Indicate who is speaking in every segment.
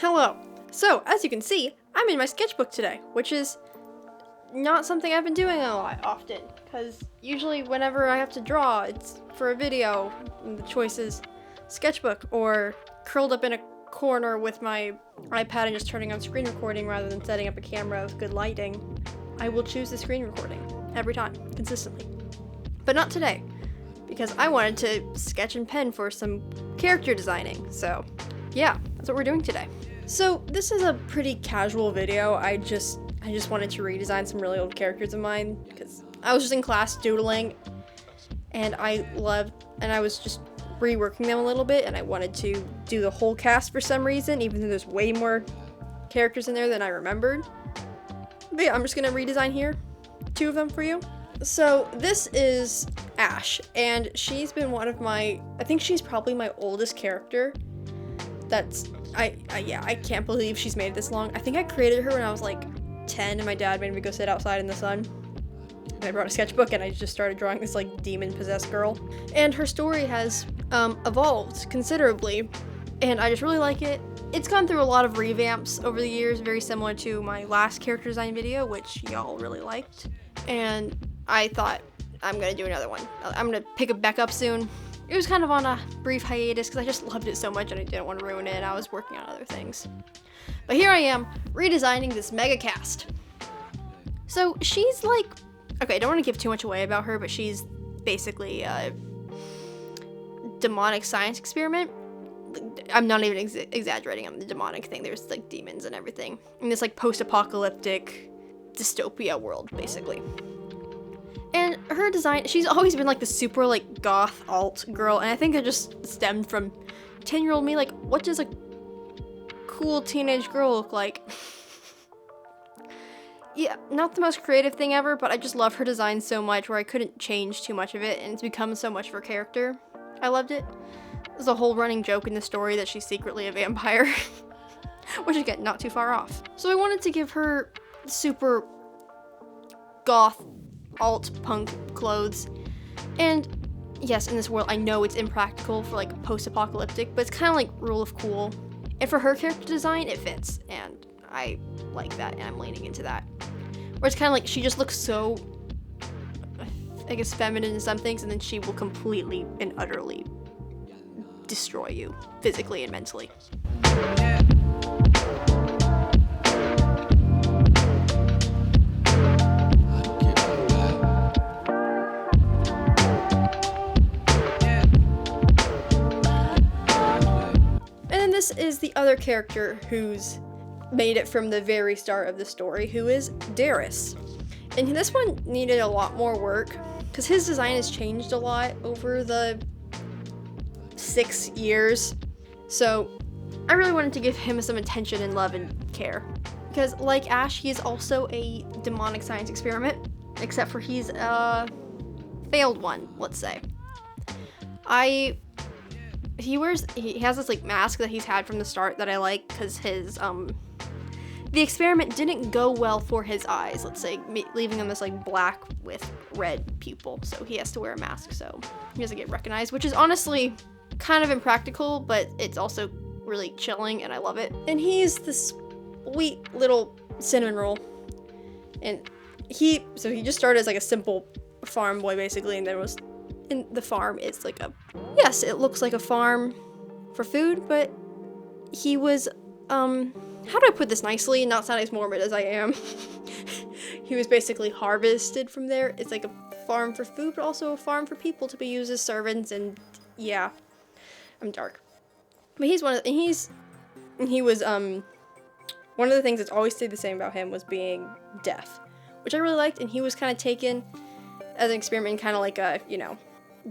Speaker 1: Hello. So, as you can see, I'm in my sketchbook today, which is not something I've been doing a lot often, because usually whenever I have to draw, it's for a video, and the choice is sketchbook or curled up in a corner with my iPad and just turning on screen recording rather than setting up a camera with good lighting. I will choose the screen recording every time, consistently. But not today, because I wanted to sketch and pen for some character designing, so yeah, that's what we're doing today. So this is a pretty casual video. I just wanted to redesign some really old characters of mine because I was just in class doodling and I was just reworking them a little bit, and I wanted to do the whole cast for some reason, even though there's way more characters in there than I remembered. But yeah, I'm just gonna redesign here, 2 of them for you. So this is Ash, and she's been one of I think she's probably my oldest character. I can't believe she's made it this long. I think I created her when I was like 10 and my dad made me go sit outside in the sun. And I brought a sketchbook and I just started drawing this like demon-possessed girl. And her story has evolved considerably, and I just really like it. It's gone through a lot of revamps over the years, very similar to my last character design video, which y'all really liked. And I thought, I'm gonna do another one. I'm gonna pick it back up soon. It was kind of on a brief hiatus because I just loved it so much and I didn't want to ruin it, and I was working on other things. But here I am, redesigning this mega cast. So she's like, okay, I don't want to give too much away about her, but she's basically a demonic science experiment. I'm not even exaggerating on the demonic thing. There's like demons and everything in this like post-apocalyptic dystopia world, basically. And her design, she's always been like the super like goth alt girl, and I think it just stemmed from 10-year-old me, like, what does a cool teenage girl look like? Yeah, not the most creative thing ever, but I just love her design so much where I couldn't change too much of it, and it's become so much of her character. I loved it. There's a whole running joke in the story that she's secretly a vampire, which again, not too far off. So I wanted to give her super goth alt punk clothes, and yes, in this world I know it's impractical for like post-apocalyptic, but it's kind of like rule of cool, and for her character design it fits, and I like that, and I'm leaning into that, where it's kind of like she just looks so, I guess, feminine in some things, and then she will completely and utterly destroy you physically and mentally. This is the other character who's made it from the very start of the story, who is Daris. And this one needed a lot more work because his design has changed a lot over the 6 years. So I really wanted to give him some attention and love and care. Because like Ash, he is also a demonic science experiment, except for he's a failed one, let's say. He has this like mask that he's had from the start that I like because his the experiment didn't go well for his eyes, let's say, leaving him this like black with red pupil, so he has to wear a mask so he doesn't get recognized, which is honestly kind of impractical, but it's also really chilling and I love it. And he's this sweet little cinnamon roll, and he just started as like a simple farm boy basically, and then was in the farm. It's like yes, it looks like a farm for food, but he was, how do I put this nicely and not sound as morbid as I am? He was basically harvested from there. It's like a farm for food, but also a farm for people to be used as servants, and yeah, I'm dark. But he was, one of the things that's always stayed the same about him was being deaf, which I really liked, and he was kind of taken as an experiment, kind of like a,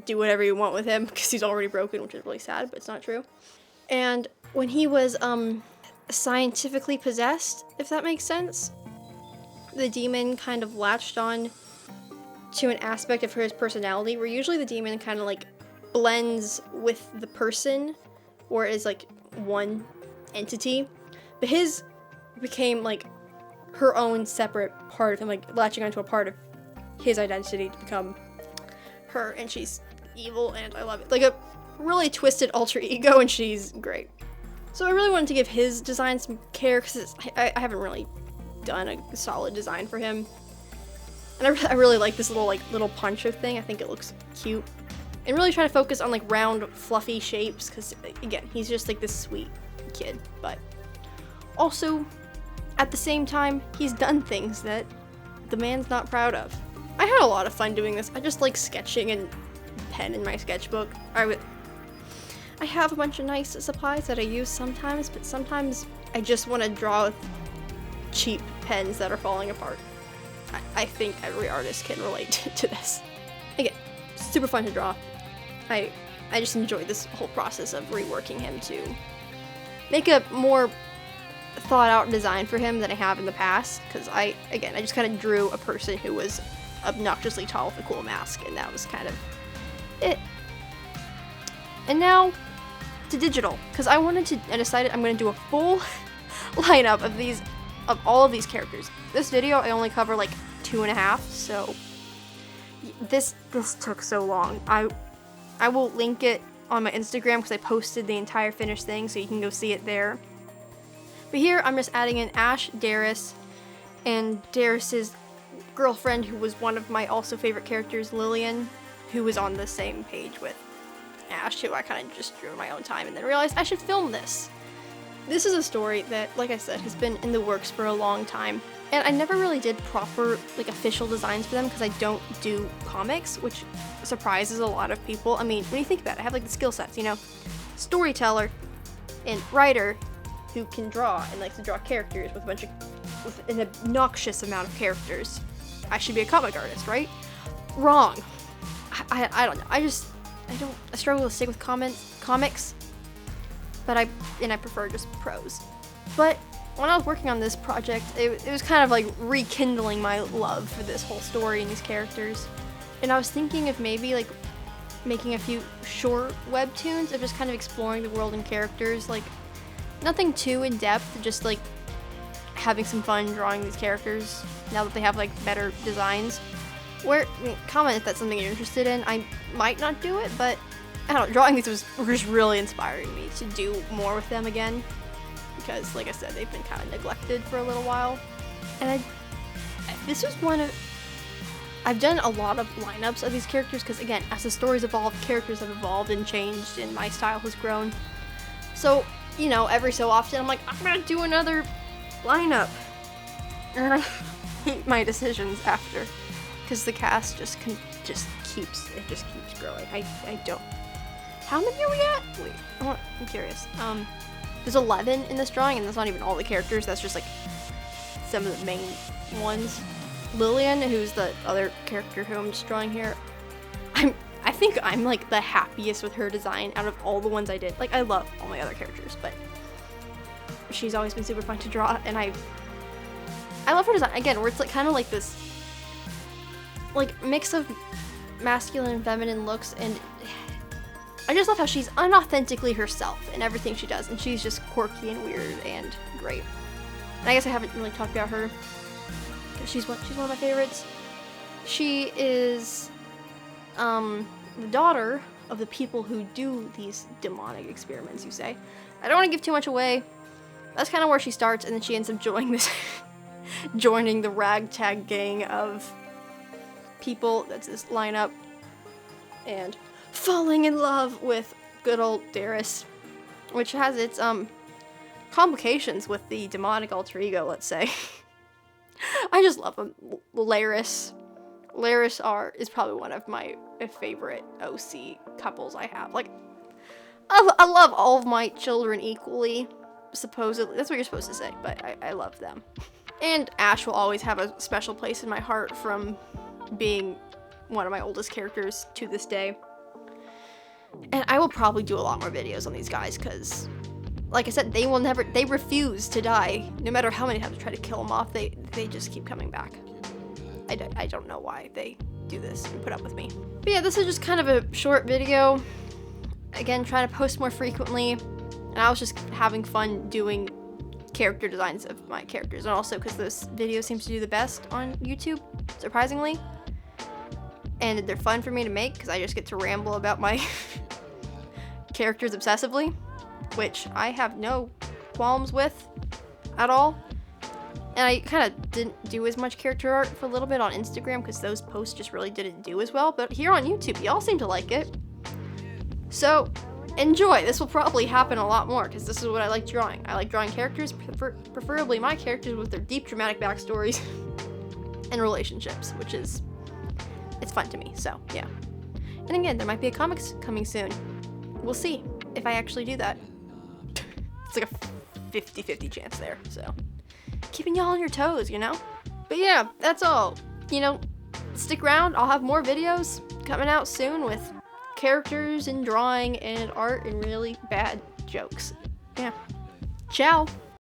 Speaker 1: do whatever you want with him because he's already broken, which is really sad, but it's not true. And when he was scientifically possessed, if that makes sense, the demon kind of latched on to an aspect of his personality where usually the demon kind of like blends with the person or is like one entity, but his became like her own separate part of him, like latching onto a part of his identity to become her, and she's evil and I love it. Like a really twisted alter ego, and she's great. So I really wanted to give his design some care because I haven't really done a solid design for him. And I really like this little poncho thing. I think it looks cute. And really try to focus on like round, fluffy shapes because, again, he's just like this sweet kid. But also, at the same time, he's done things that the man's not proud of. I had a lot of fun doing this. I just like sketching and pen in my sketchbook. I have a bunch of nice supplies that I use sometimes, but sometimes I just want to draw with cheap pens that are falling apart. I think every artist can relate to this. Again, super fun to draw. I just enjoy this whole process of reworking him to make a more thought out design for him than I have in the past, because I just kind of drew a person who was obnoxiously tall with a cool mask, and that was kind of it. And now to digital, because I decided I'm going to do a full lineup of all of these characters. This video I only cover like 2.5, so this took so long. I will link it on my Instagram because I posted the entire finished thing, so you can go see it there. But here I'm just adding in Ash, Daris, and Daris's girlfriend, who was one of my also favorite characters, Lillian, who was on the same page with Ash, who I kind of just drew in my own time, and then realized I should film this. This is a story that, like I said, has been in the works for a long time, and I never really did proper, like, official designs for them because I don't do comics, which surprises a lot of people. I mean, when you think about it, I have, like, the skill sets, you know? Storyteller and writer who can draw and likes to draw characters with an obnoxious amount of characters. I should be a comic artist, right? Wrong. I don't know. I struggle to stick with comics, but I prefer just prose. But when I was working on this project, it was kind of like rekindling my love for this whole story and these characters. And I was thinking of maybe like making a few short webtoons of just kind of exploring the world and characters, like nothing too in depth, just like having some fun drawing these characters now that they have like better designs. Comment if that's something you're interested in. I might not do it, but I don't know, drawing these was really inspiring me to do more with them again, because like I said, they've been kind of neglected for a little while. And this was I've done a lot of lineups of these characters because, again, as the stories evolved, characters have evolved and changed and my style has grown. So, you know, every so often I'm like, I'm gonna do another lineup, and I hate my decisions after, because the cast just keeps growing. I don't. How many are we at? Wait, I'm curious. There's 11 in this drawing, and that's not even all the characters. That's just like some of the main ones. Lillian, who's the other character who I'm just drawing here, I think I'm like the happiest with her design out of all the ones I did. Like, I love all my other characters, but she's always been super fun to draw, and I love her design again, where it's like kind of like this like mix of masculine and feminine looks, and I just love how she's unauthentically herself in everything she does, and she's just quirky and weird and great. And I guess I haven't really talked about her. She's one of my favorites. She is the daughter of the people who do these demonic experiments, you say. I don't want to give too much away. That's kind of where she starts, and then she ends up joining the ragtag gang of people that's this lineup, and falling in love with good old Daris, which has its complications with the demonic alter ego, let's say. I just love him. Laris is probably one of my favorite OC couples I have. Like, I love all of my children equally, supposedly. That's what you're supposed to say, but I love them. And Ash will always have a special place in my heart from being one of my oldest characters to this day. And I will probably do a lot more videos on these guys because, like I said, they refuse to die. No matter how many times I try to kill them off, they just keep coming back. I don't know why they do this and put up with me. But yeah, this is just kind of a short video. Again, trying to post more frequently. And I was just having fun doing character designs of my characters. And also because this video seems to do the best on YouTube, surprisingly. And they're fun for me to make because I just get to ramble about my characters obsessively. which I have no qualms with at all. And I kind of didn't do as much character art for a little bit on Instagram because those posts just really didn't do as well. But here on YouTube, y'all seem to like it. So enjoy. This will probably happen a lot more because this is what I like drawing. I like drawing characters, preferably my characters with their deep dramatic backstories and relationships, which is, it's fun to me. So yeah. And again, there might be a comics coming soon. We'll see if I actually do that. It's like a 50-50 chance there, so. Keeping y'all on your toes, you know? But yeah, that's all. You know, stick around. I'll have more videos coming out soon with characters and drawing and art and really bad jokes. Yeah. Ciao!